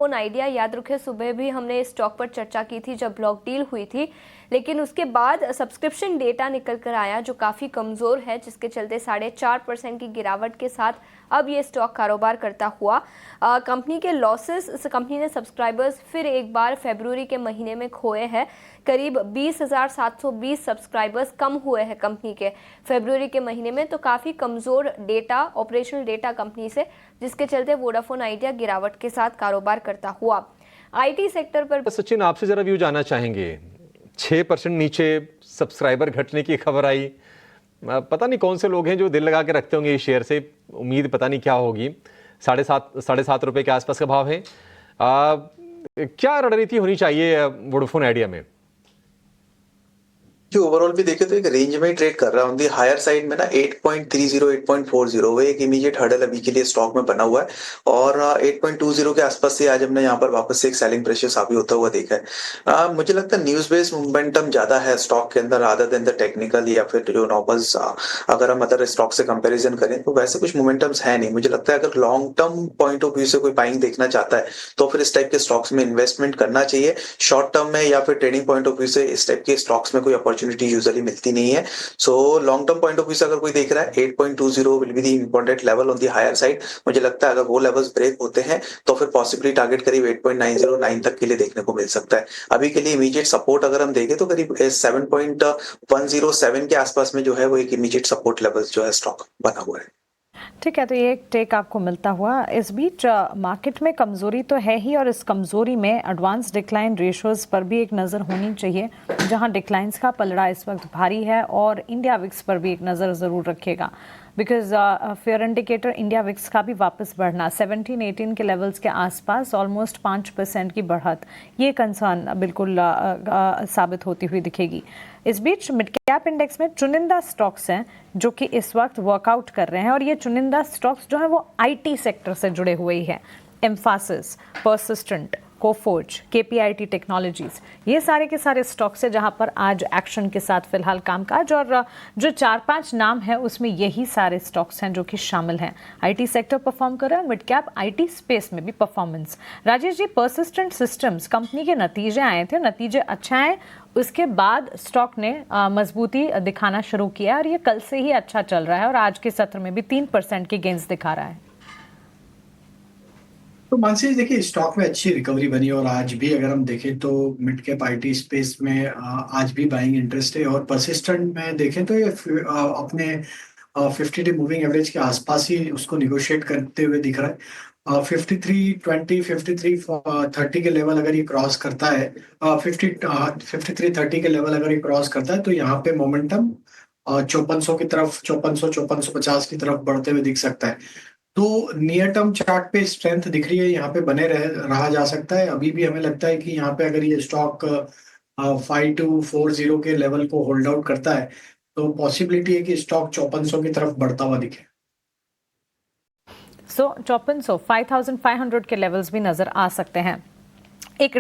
Vodafone idea, याद रखें सुबह भी हमने इस स्टॉक पर चर्चा की थी जब ब्लॉक डील हुई थी, लेकिन उसके बाद सब्सक्रिप्शन डेटा निकल कर आया जो काफ़ी कमज़ोर है, जिसके चलते 4.5% की गिरावट के साथ अब ये स्टॉक कारोबार करता हुआ। कंपनी के लॉसेस, कंपनी ने सब्सक्राइबर्स फिर एक बार फरवरी के महीने में खोए हैं। करीब 20,720 सब्सक्राइबर्स कम हुए हैं कंपनी के फरवरी के महीने में, तो काफ़ी कमज़ोर डेटा, ऑपरेशनल डेटा कंपनी से, जिसके चलते वोडाफोन आइडिया गिरावट के साथ कारोबार करता हुआ। आईटी सेक्टर पर सचिन, आपसे जरा व्यू जानना चाहेंगे। 6% नीचे सब्सक्राइबर घटने की खबर आई। पता नहीं कौन से लोग हैं जो दिल लगा के रखते होंगे इस शेयर से, उम्मीद पता नहीं क्या होगी। 7.5 रुपए के आसपास का भाव है। क्या रणनीति होनी चाहिए वोडाफोन आइडिया में? जो ओवरऑल भी देखे तो एक रेंज में ट्रेड कर रहा है। ऑन दी हायर साइड में ना 8.30 8.40 वो एक इमीडिएट हर्डल अभी के लिए स्टॉक में बना हुआ है, और 8.20 के आसपास से आज हमने यहाँ पर वापस से एक सेलिंग प्रेशर साबित होता हुआ देखा है। मुझे लगता है न्यूज बेस्ड मोमेंटम ज्यादा है स्टॉक के अंदर रादर देन द टेक्निकल, या फिर जो नॉर्मल्स अगर हम अदर स्टॉक से कंपेरिजन करें तो वैसे कुछ मोमेंटम्स है नहीं। मुझे लगता है अगर long term point of view से कोई बाइंग देखना चाहता है तो फिर इस टाइप के स्टॉक्स में इन्वेस्टमेंट करना चाहिए। शॉर्ट टर्म में या फिर ट्रेडिंग पॉइंट ऑफ व्यू से इस टाइप के स्टॉक्स में कोई अपॉर्चुनिटी यूजुअली मिलती नहीं है। So long term point of view से अगर कोई देख रहा है 8.20 will be the important level on the higher side. मुझे लगता है अगर वो लेवल्स ब्रेक होते हैं तो फिर पॉसिबली टारगेट करीब 8.909 तक के लिए देखने को मिल सकता है। अभी के लिए इमीडिएट सपोर्ट अगर हम देखें तो करीब 7.107 के आसपास में जो है वो एक इमीडिएट सपोर्ट लेवल जो है स्टॉक बना हुआ है। ठीक है, तो ये एक टेक आपको मिलता हुआ। इस बीच मार्केट में कमजोरी तो है ही, और इस कमजोरी में एडवांस डिक्लाइन रेशियोज पर भी एक नज़र होनी चाहिए, जहां डिक्लाइंस का पलड़ा इस वक्त भारी है, और इंडिया विक्स पर भी एक नज़र ज़रूर रखिएगा, because fair indicator India VIX का भी वापस बढ़ना 17-18 के लेवल्स के आसपास ऑलमोस्ट 5% की बढ़त, ये कंसर्न बिल्कुल साबित होती हुई दिखेगी। इस बीच मिड कैप इंडेक्स में चुनिंदा स्टॉक्स हैं जो कि इस वक्त वर्कआउट कर रहे हैं, और ये चुनिंदा स्टॉक्स जो हैं वो आईटी सेक्टर से जुड़े हुए ही हैं। Mphasis, persistent, Coforge, KPIT technologies, ये सारे के सारे स्टॉक्स हैं जहां पर आज एक्शन के साथ फिलहाल कामकाज, और जो 4-5 नाम है उसमें यही सारे स्टॉक्स हैं जो कि शामिल हैं। आईटी सेक्टर परफॉर्म कर रहा है, मिड कैप आईटी स्पेस में भी performance. Rajesh ji, persistent systems company के नतीजे आए थे, नतीजे अच्छे आए, उसके बाद स्टॉक ने मजबूती दिखाना शुरू किया, और ये कल से ही अच्छा चल रहा है, और आज के सत्र में भी 3% की गेंस दिखा रहा है। तो मानसी देखिए, स्टॉक में अच्छी रिकवरी बनी, और आज भी अगर हम देखें तो मिड कैप आईटी स्पेस में आज भी बाइंग इंटरेस्ट है, और परसिस्टेंट में देखें तो ये अपने 50 डे मूविंग एवरेज के आसपास ही उसको निगोशिएट करते हुए दिख रहा है। 53.20 53.30 के लेवल अगर ये क्रॉस करता है, 53.30 के लेवल अगर ये क्रॉस करता है तो यहाँ पे मोमेंटम 5400 की तरफ, 5450 की तरफ बढ़ते हुए दिख सकता है। तो नियर टर्म चार्ट पे स्ट्रेंथ दिख रही है, यहाँ पे बने रहा जा सकता है। अभी भी हमें लगता है कि यहाँ पे अगर ये स्टॉक 5240 के लेवल को होल्ड आउट करता है तो पॉसिबिलिटी है कि स्टॉक 5400 की तरफ बढ़ता हुआ दिखे। 5400 5500 के लेवल्स भी नजर आ सकते हैं। एक